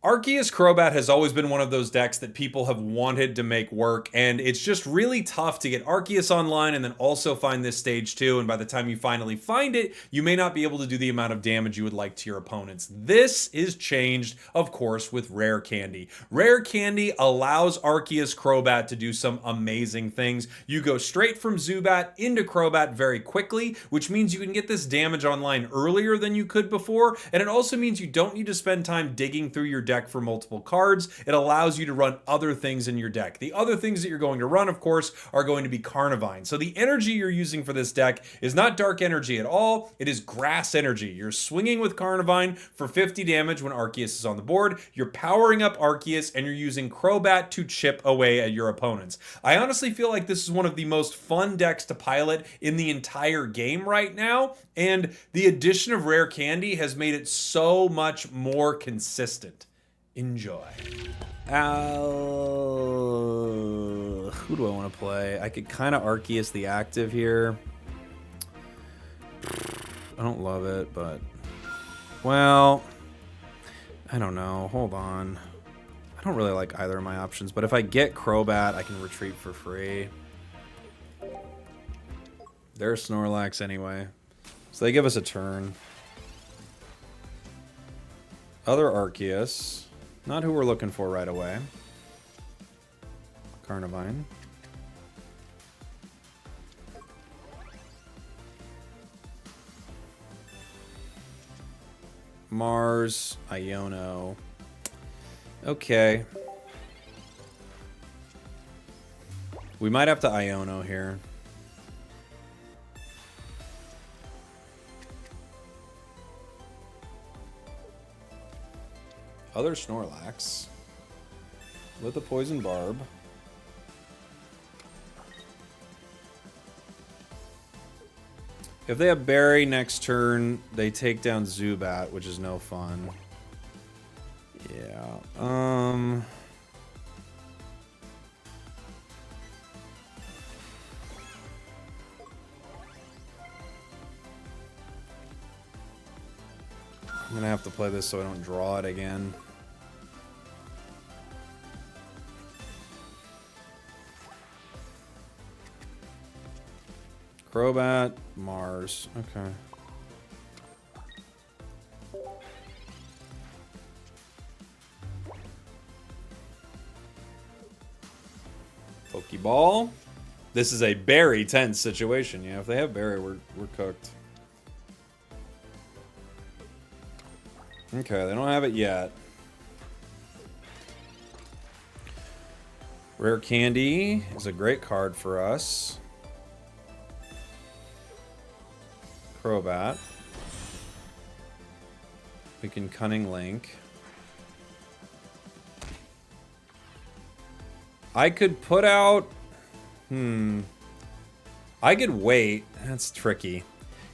Arceus Crobat has always been one of those decks that people have wanted to make work, and it's just really tough to get Arceus online and then also find this stage 2, and by the time you finally find it, you may not be able to do the amount of damage you would like to your opponents. This is changed, of course, with Rare Candy. Rare Candy allows Arceus Crobat to do some amazing things. You go straight from Zubat into Crobat very quickly, which means you can get this damage online earlier than you could before, and it also means you don't need to spend time digging through your deck for multiple cards. It allows you to run other things in your deck. The other things that you're going to run, of course, are going to be Carnivine. So the energy you're using for this deck is not dark energy at all. It is grass energy. You're swinging with Carnivine for 50 damage when Arceus is on the board. You're powering up Arceus and you're using Crobat to chip away at your opponents. I honestly feel like this is one of the most fun decks to pilot in the entire game right now, and the addition of Rare Candy has made it so much more consistent. Enjoy. Who do I want to play? I could kind of Arceus the active here. I don't love it, but... Well... I don't know. Hold on. I don't really like either of my options, but if I get Crobat, I can retreat for free. There's Snorlax anyway. So they give us a turn. Other Arceus. Not who we're looking for right away. Carnivine. Mars, Iono. Okay. We might have to Iono here. Other Snorlax with a Poison Barb. If they have Berry next turn, they take down Zubat, which is no fun. Yeah. I'm gonna have to play this so I don't draw it again. Crobat, Mars. Okay. Pokeball. This is a very tense situation. Yeah, if they have Berry, we're cooked. Okay, they don't have it yet. Rare Candy is a great card for us. Crobat. We can Cunning Link. I could put out... I could wait. That's tricky.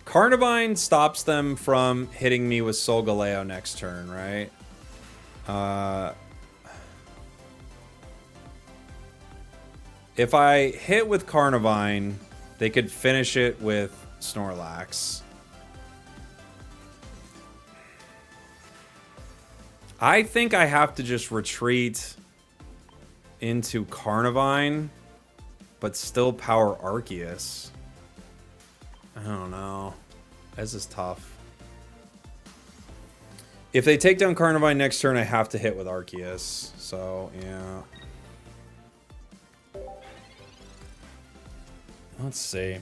Carnivine stops them from hitting me with Solgaleo next turn, right? If I hit with Carnivine, they could finish it with Snorlax. I think I have to just retreat into Carnivine, but still power Arceus. I don't know. This is tough. If they take down Carnivine next turn, I have to hit with Arceus. So, yeah. Let's see.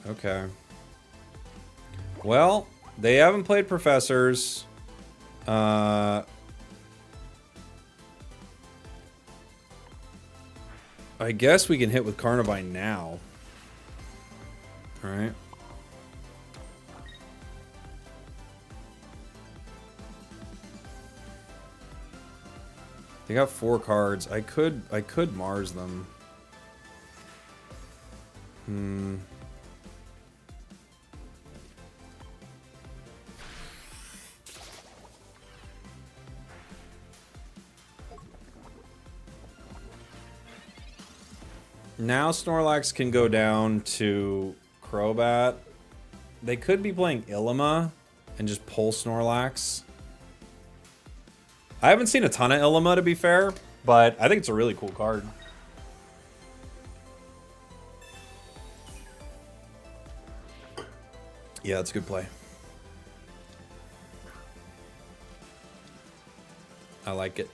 Okay. Well, they haven't played Professors. I guess we can hit with Carnivine now. Alright. They got 4 cards. I could Mars them. Now Snorlax can go down to Crobat. They could be playing Ilima and just pull Snorlax. I haven't seen a ton of Ilima, to be fair, but I think it's a really cool card. Yeah, that's a good play. I like it.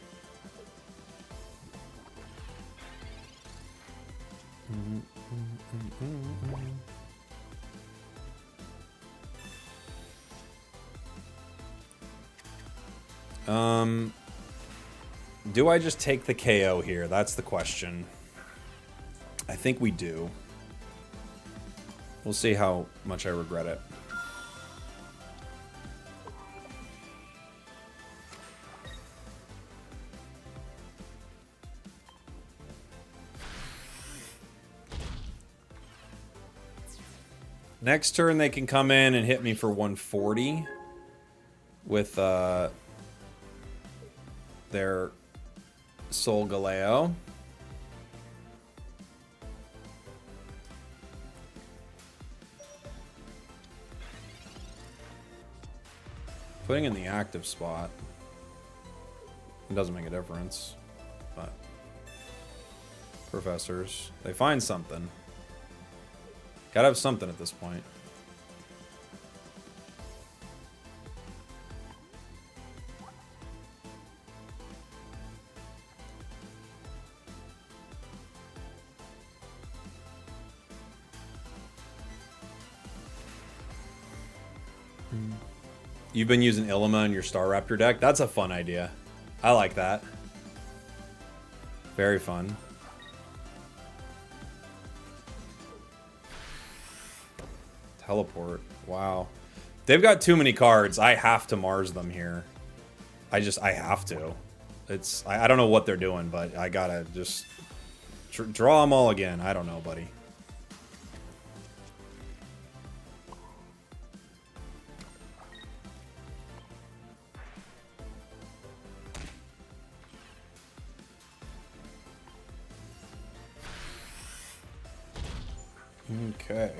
Do I just take the KO here? That's the question. I think we do. We'll see how much I regret it. Next turn, they can come in and hit me for 140 with their Solgaleo. Putting in the active spot, it doesn't make a difference, but professors, they find something. Gotta have something at this point. You've been using Ilima in your Staraptor deck? That's a fun idea. I like that. Very fun. Teleport. Wow. They've got too many cards. I have to Mars them here. I have to. I don't know what they're doing, but I gotta just draw them all again. I don't know, buddy. Okay.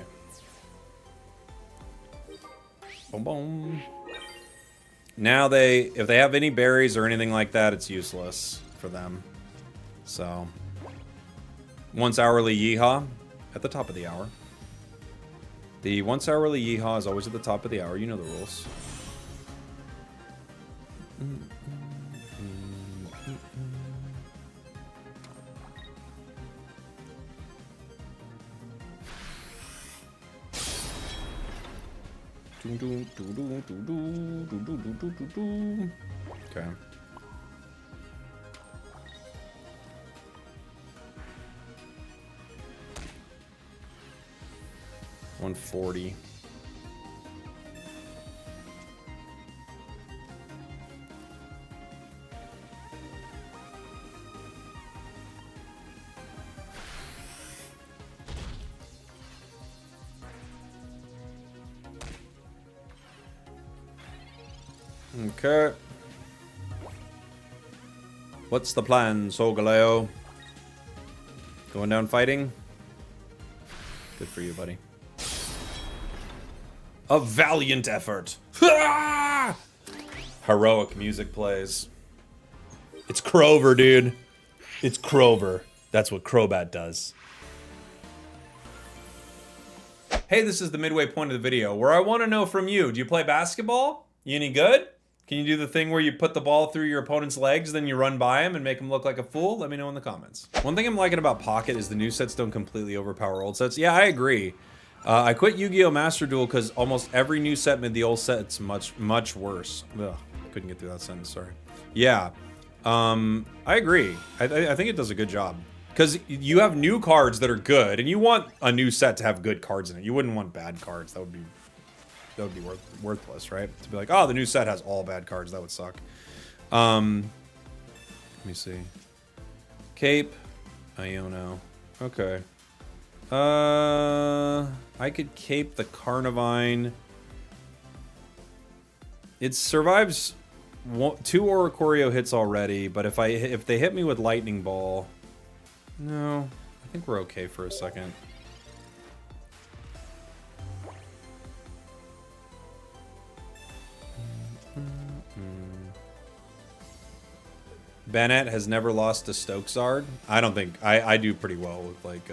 Boom, boom. Now if they have any berries or anything like that, it's useless for them. So, once hourly Yeehaw at the top of the hour. The once hourly Yeehaw is always at the top of the hour. You know the rules. Okay. $140. Okay. What's the plan, Solgaleo? Going down fighting? Good for you, buddy. A valiant effort. Heroic music plays. It's Crover, dude. It's Crover. That's what Crobat does. Hey, this is the midway point of the video where I want to know from you. Do you play basketball? You any good? Can you do the thing where you put the ball through your opponent's legs, then you run by him and make him look like a fool? Let me know in the comments. One thing I'm liking about Pocket is the new sets don't completely overpower old sets. Yeah, I agree. I quit Yu-Gi-Oh! Master Duel because almost every new set made the old sets much worse. Ugh, couldn't get through that sentence, sorry. Yeah, I agree. I think it does a good job. Because you have new cards that are good, and you want a new set to have good cards in it. You wouldn't want bad cards. That would be worthless, right? To be like, oh, the new set has all bad cards. That would suck. Let me see. Cape. Iono. Okay. I could cape the Carnivine. It survives 2 Oricorio hits already, but if they hit me with Lightning Ball, no, I think we're okay for a second. Bennett has never lost to Stokesard. I don't think I do pretty well with like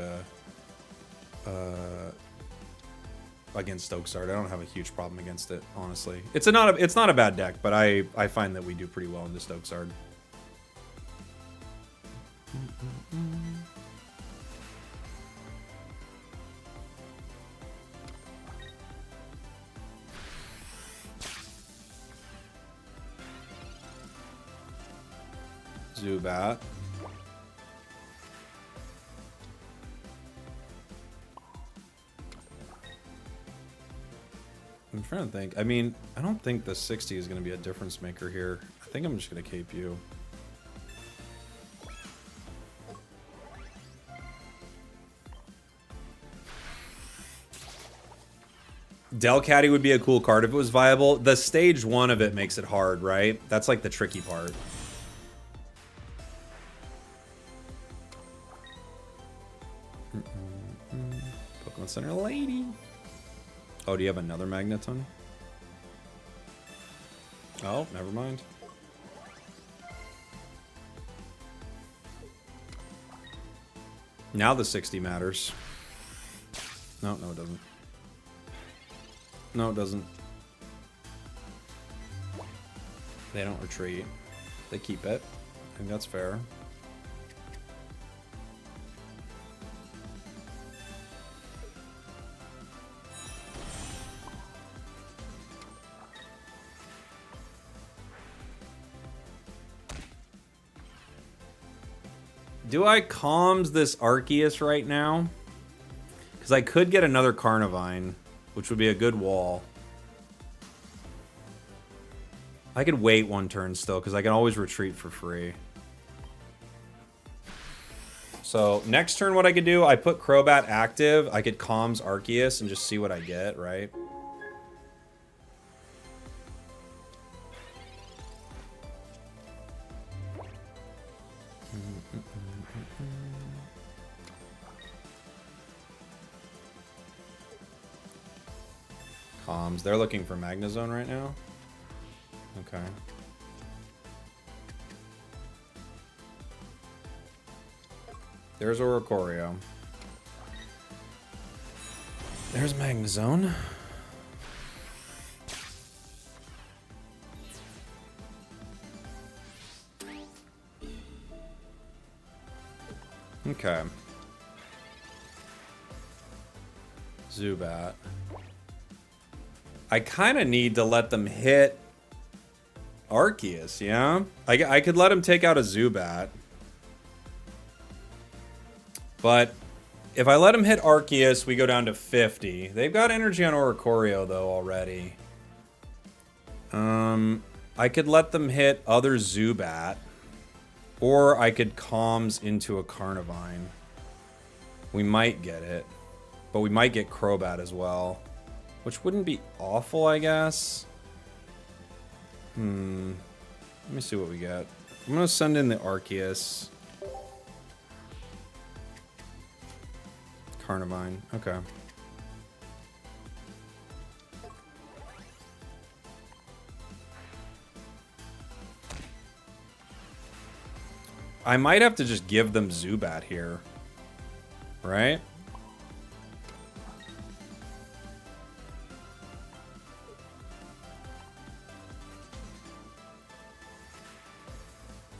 against Stokesard. I don't have a huge problem against it, honestly. It's not a bad deck, but I find that we do pretty well into Stokesard. Zubat. I'm trying to think. I mean, I don't think the 60 is going to be a difference maker here. I think I'm just going to cape you. Delcatty would be a cool card if it was viable. The stage 1 of it makes it hard, right? That's like the tricky part. Pokemon Center lady. Oh, do you have another Magneton? Oh, never mind. Now the 60 matters. No, it doesn't. No, it doesn't. They don't retreat. They keep it. I think that's fair. Do I calms this Arceus right now? Because I could get another Carnivine, which would be a good wall. I could wait one turn still, because I can always retreat for free. So, next turn what I could do, I put Crobat active, I could calms Arceus and just see what I get, right? Comms. They're looking for Magnezone right now? Okay. There's Oricorio. There's Magnezone. Okay. Zubat. I kind of need to let them hit Arceus, yeah? I could let him take out a Zubat. But if I let him hit Arceus, we go down to 50. They've got energy on Oricorio, though, already. I could let them hit other Zubat. Or I could calms into a Carnivine. We might get it. But we might get Crobat as well. Which wouldn't be awful, I guess. Let me see what we get. I'm going to send in the Arceus. Carnivine. Okay. I might have to just give them Zubat here. Right?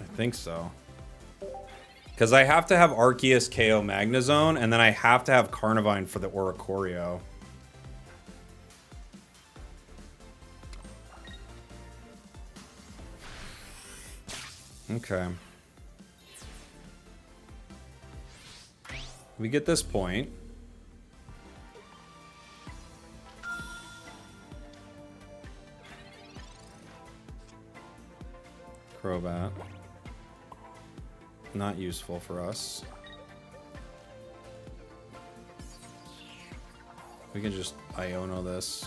I think so. Because I have to have Arceus KO Magnezone, and then I have to have Carnivine for the Oricorio. Okay. We get this point. Crobat. Not useful for us. We can just Iono this.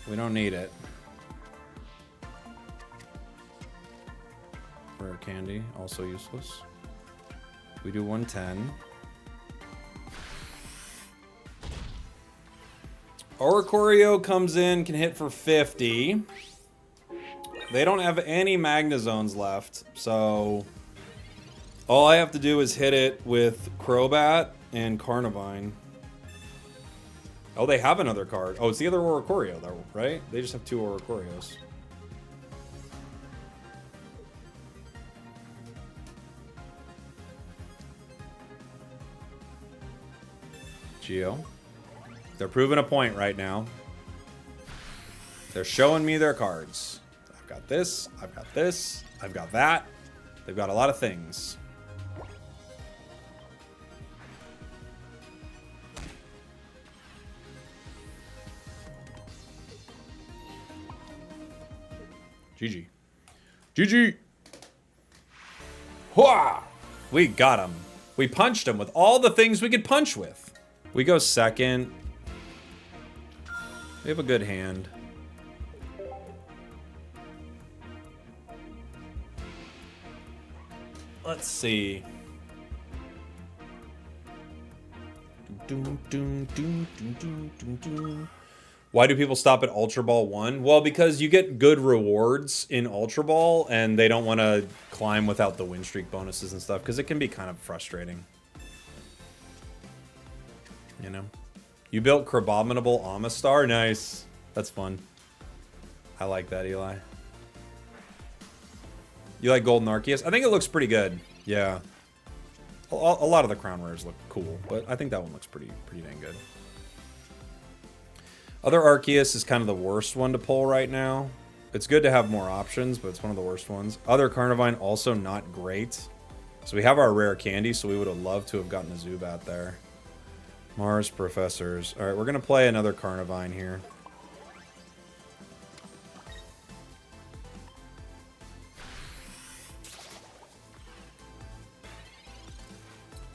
We don't need it. Rare Candy, also useless. We do 110. Oricorio comes in, can hit for 50. They don't have any Magnazones left, so all I have to do is hit it with Crobat and Carnivine. Oh, they have another card. Oh, it's the other Oricorio, though, right? They just have 2 Oricorios. Geo. They're proving a point right now. They're showing me their cards. I've got this, I've got this, I've got that. They've got a lot of things. GG. GG! Hwah! We got him. We punched him with all the things we could punch with. We go second. We have a good hand. Let's see. Why do people stop at Ultra Ball 1? Well, because you get good rewards in Ultra Ball, and they don't want to climb without the win streak bonuses and stuff, because it can be kind of frustrating. You know? You built Crabominable Amistar? Nice. That's fun. I like that, Eli. You like Golden Arceus? I think it looks pretty good. Yeah. A lot of the crown rares look cool, but I think that one looks pretty dang good. Other Arceus is kind of the worst one to pull right now. It's good to have more options, but it's one of the worst ones. Other Carnivine also not great. So we have our rare candy, so we would have loved to have gotten a Zubat there. Mars Professors. All right, we're going to play another Carnivine here.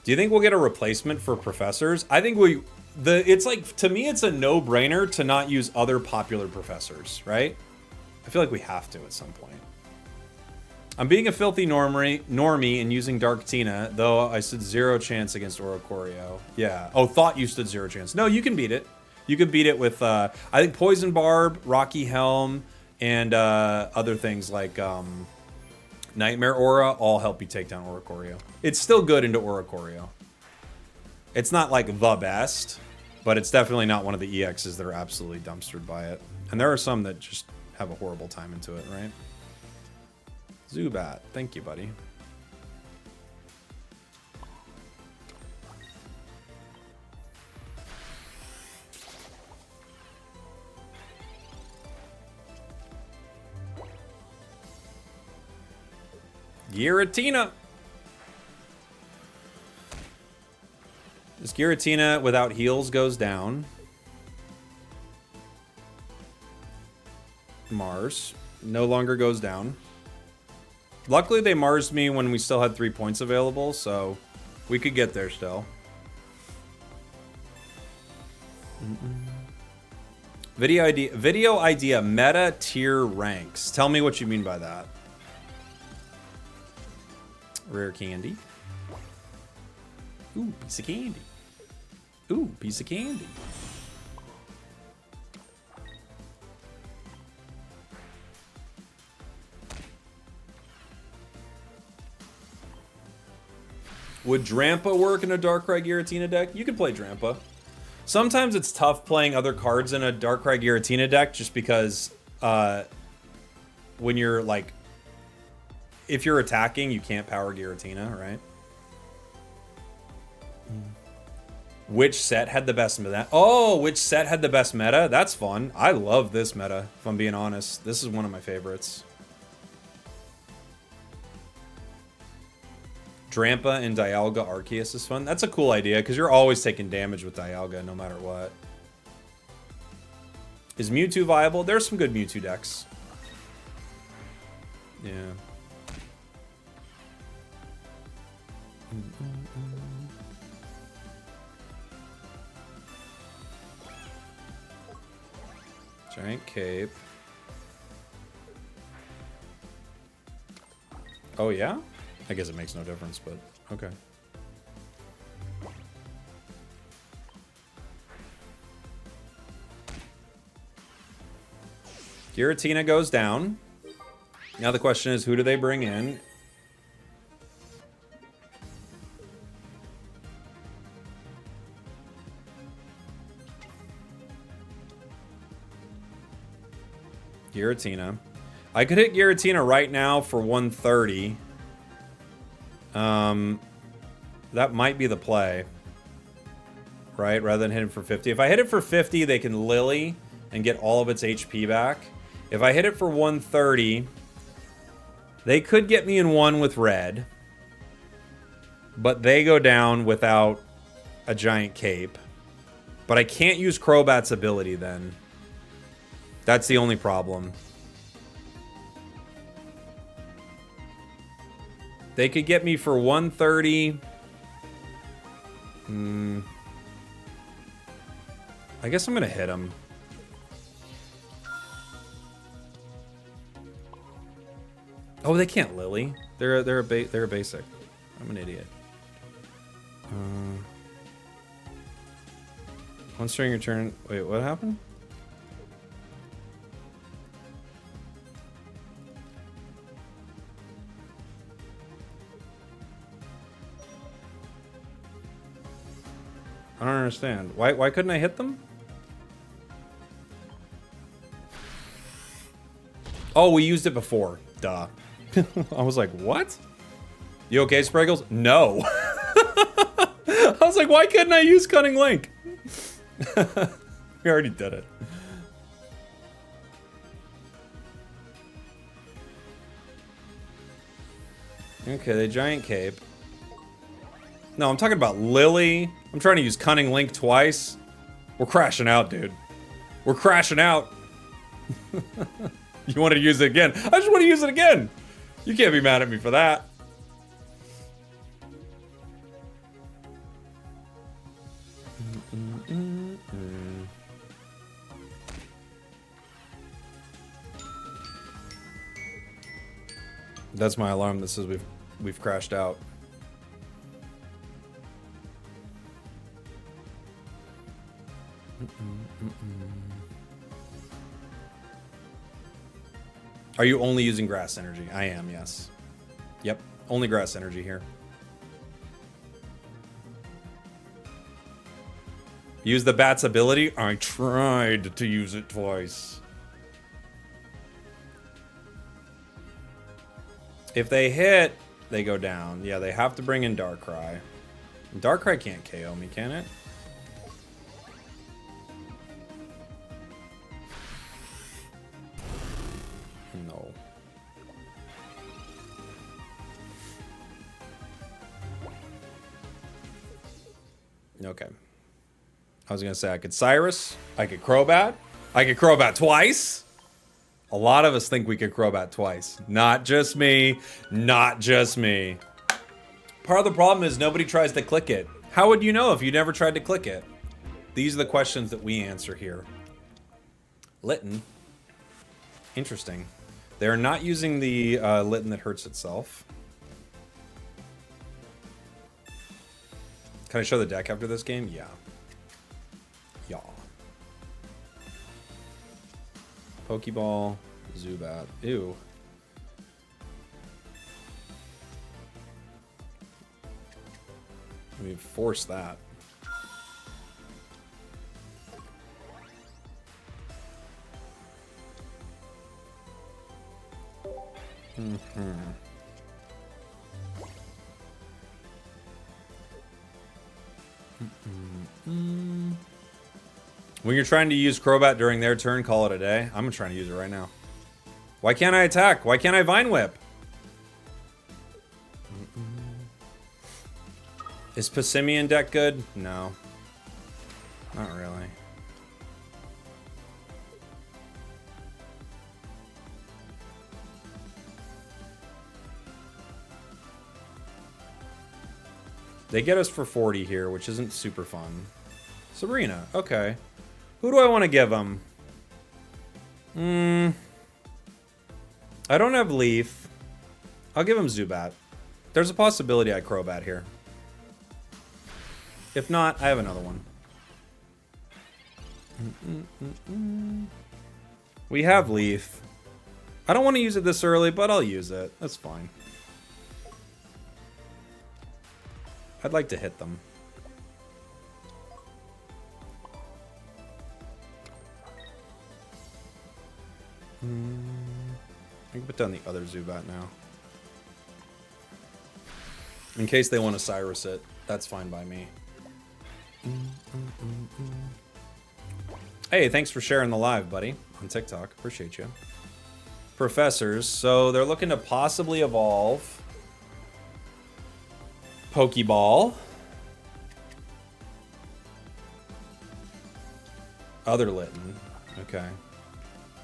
Do you think we'll get a replacement for Professors? I think it's like, to me, it's a no-brainer to not use other popular Professors, right? I feel like we have to at some point. I'm being a filthy normie and using Dark Tina, though I stood 0 chance against Oricorio. Yeah. Oh, thought you stood 0 chance. No, you can beat it. You can beat it with, I think, Poison Barb, Rocky Helm, and other things like Nightmare Aura all help you take down Oricorio. It's still good into Oricorio. It's not like the best, but it's definitely not one of the EXs that are absolutely dumpstered by it. And there are some that just have a horrible time into it, right? Zubat, thank you, buddy. Giratina. This Giratina without heals goes down. Mars no longer goes down. Luckily, they Marsed me when we still had 3 points available, so we could get there still. Video idea meta tier ranks. Tell me what you mean by that. Rare candy. Ooh, piece of candy. Ooh, piece of candy. Would Drampa work in a Darkrai Giratina deck? You could play Drampa. Sometimes it's tough playing other cards in a Darkrai Giratina deck just because when you're like, if you're attacking, you can't power Giratina, right? Which set had the best meta? Oh, which set had the best meta? That's fun. I love this meta, if I'm being honest. This is one of my favorites. Drampa and Dialga Arceus is fun. That's a cool idea, because you're always taking damage with Dialga, no matter what. Is Mewtwo viable? There's some good Mewtwo decks. Yeah. Giant Cape. Oh, yeah? I guess it makes no difference, but okay. Giratina goes down. Now the question is, who do they bring in? Giratina. I could hit Giratina right now for 130. That might be the play. Right? Rather than hit it for 50. If I hit it for 50, they can Lily and get all of its HP back. If I hit it for 130, they could get me in one with red. But they go down without a giant cape. But I can't use Crobat's ability then. That's the only problem. They could get me for 130. I guess I'm gonna hit him. Oh, they can't Lily. They're a basic. I'm an idiot. Once during your turn. Wait, what happened? I don't understand. Why couldn't I hit them? Oh, we used it before. Duh. I was like, what? You okay, Spragels? No. I was like, why couldn't I use Cunning Link? We already did it. Okay, they giant cape. No, I'm talking about Lily. I'm trying to use Cunning Link twice. We're crashing out, dude. We're crashing out. You wanted to use it again. I just want to use it again. You can't be mad at me for that. That's my alarm that says we've crashed out. Are you only using grass energy? I am, yes. Yep, only grass energy here. Use the bat's ability? I tried to use it twice. If they hit, they go down. Yeah, they have to bring in Darkrai. Darkrai can't KO me, can it? No. Okay. I was gonna say I could Cyrus, I could Crobat, I could Crobat twice. A lot of us think we could Crobat twice. Not just me, not just me. Part of the problem is nobody tries to click it. How would you know if you never tried to click it? These are the questions that we answer here. Litten. Interesting. They're not using the Litten that hurts itself. Can I show the deck after this game? Yeah. Yeah. Pokeball, Zubat. Ew. Let me force that. When you're trying to use Crobat during their turn, call it a day. I'm trying to use it right now. Why can't I attack? Why can't I Vine Whip? Is Passimian deck good? No. Not really. They get us for 40 here, which isn't super fun. Sabrina, okay. Who do I want to give them? I don't have Leaf. I'll give him Zubat. There's a possibility I Crobat here. If not, I have another one. We have Leaf. I don't want to use it this early, but I'll use it. That's fine. I'd like to hit them. I can put down the other Zubat now. In case they want to Cyrus it, that's fine by me. Hey, thanks for sharing the live, buddy, on TikTok. Appreciate you. Professors, so they're looking to possibly evolve Pokeball. Other Litten. Okay.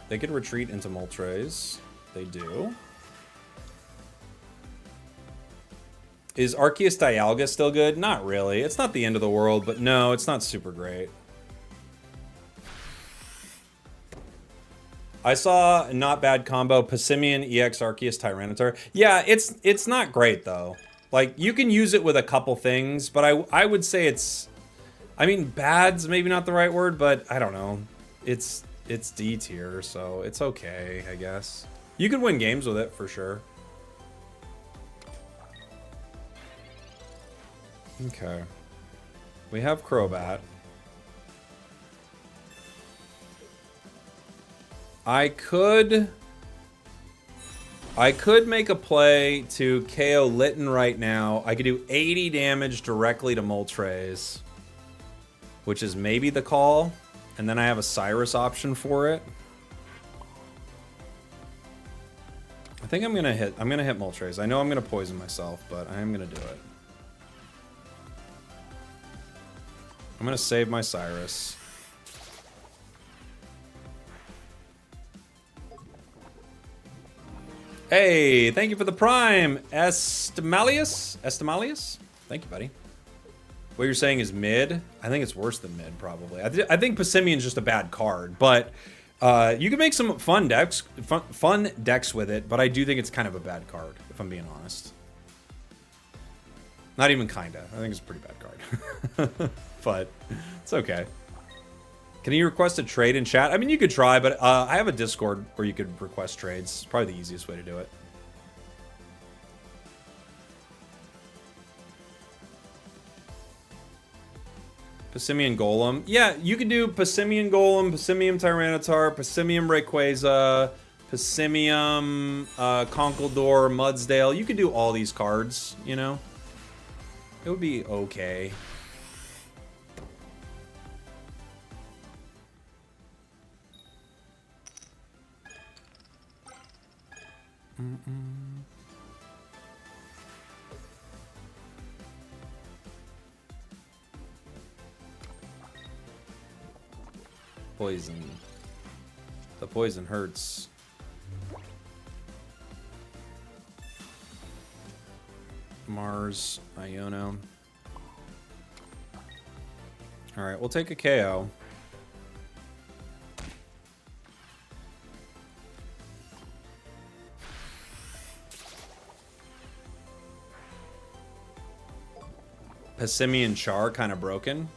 They could retreat into Moltres. They do. Is Arceus Dialga still good? Not really. It's not the end of the world, but no, it's not super great. I saw a not bad combo, Passimian EX Arceus Tyranitar. Yeah, it's not great though. Like, you can use it with a couple things, but I would say it's, I mean, bad's maybe not the right word, but I don't know. It's D tier, so it's okay, I guess. You could win games with it for sure. Okay. We have Crobat. I could make a play to KO Litten right now. I could do 80 damage directly to Moltres, which is maybe the call. And then I have a Cyrus option for it. I think I'm gonna hit Moltres. I know I'm gonna poison myself, but I am gonna do it. I'm gonna save my Cyrus. Hey, thank you for the Prime, Estimalius. Thank you, buddy. What you're saying is mid? I think it's worse than mid, probably. I think Passimian's just a bad card, but you can make some fun decks with it, but I do think it's kind of a bad card, if I'm being honest. Not even kinda. I think it's a pretty bad card. But it's okay. Can you request a trade in chat? I mean, you could try, but I have a Discord where you could request trades. It's probably the easiest way to do it. Passimian Golem. Yeah, you can do Passimian Golem, Passimian Tyranitar, Passimian Rayquaza, Passimian Conkeldurr, Mudsdale. You could do all these cards, you know? It would be okay. Poison. The poison hurts. Mars, Iono. Alright, we'll take a KO. Passimian Char kind of broken.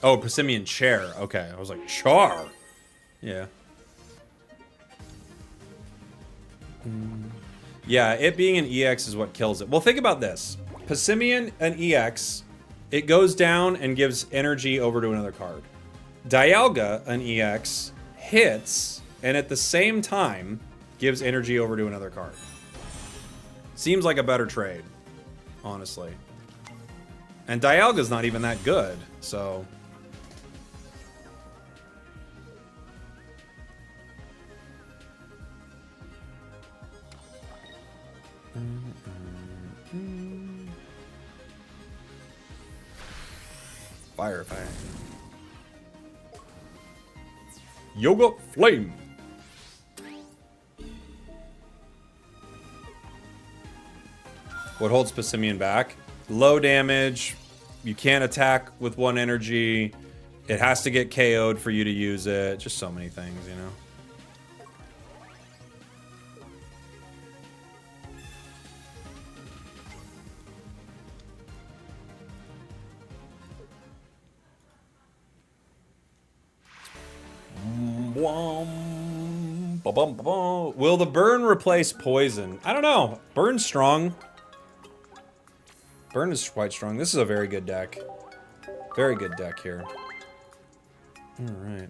Oh, Passimian Chair. Okay, I was like, Char. Yeah. Yeah, it being an EX is what kills it. Well, think about this. Passimian, an EX, it goes down and gives energy over to another card. Dialga, an EX, hits, and at the same time, gives energy over to another card. Seems like a better trade, honestly. And Dialga's not even that good, so... Fire Fang. Yoga Flame. What holds Passimian back? Low damage. You can't attack with one energy. It has to get KO'd for you to use it. Just so many things, you know? Ba-bum, ba-bum. Will the burn replace poison? I don't know. Burn's strong. Burn is quite strong. This is a very good deck. Very good deck here. Alright.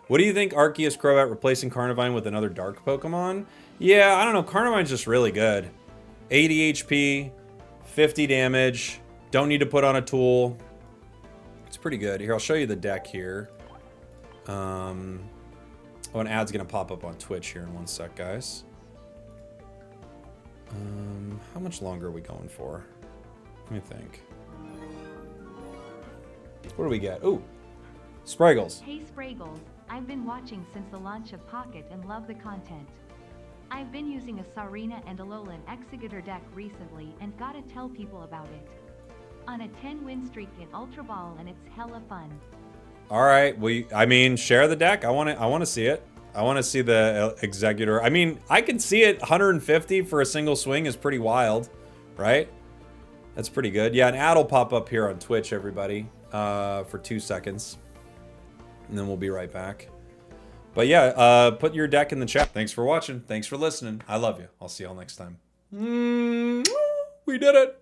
What do you think Arceus Crobat replacing Carnivine with another dark Pokemon? Yeah, I don't know. Carnivine's just really good. 80 HP, 50 damage. Don't need to put on a tool. It's pretty good. Here, I'll show you the deck here. Oh, an ad's gonna pop up on Twitch here in 1 sec, guys. How much longer are we going for? Let me think. What do we get? Ooh, Spragels. Hey Spragels, I've been watching since the launch of Pocket and love the content. I've been using a Sarina and Alolan Executor deck recently and gotta tell people about it. On a 10-win streak in Ultra Ball and it's hella fun. All right, I mean, share the deck. I want to see it. I want to see the Executor. I mean, I can see it. 150 for a single swing is pretty wild, right? That's pretty good. Yeah, an ad will pop up here on Twitch, everybody, for 2 seconds. And then we'll be right back. But yeah, put your deck in the chat. Thanks for watching. Thanks for listening. I love you. I'll see y'all next time. We did it.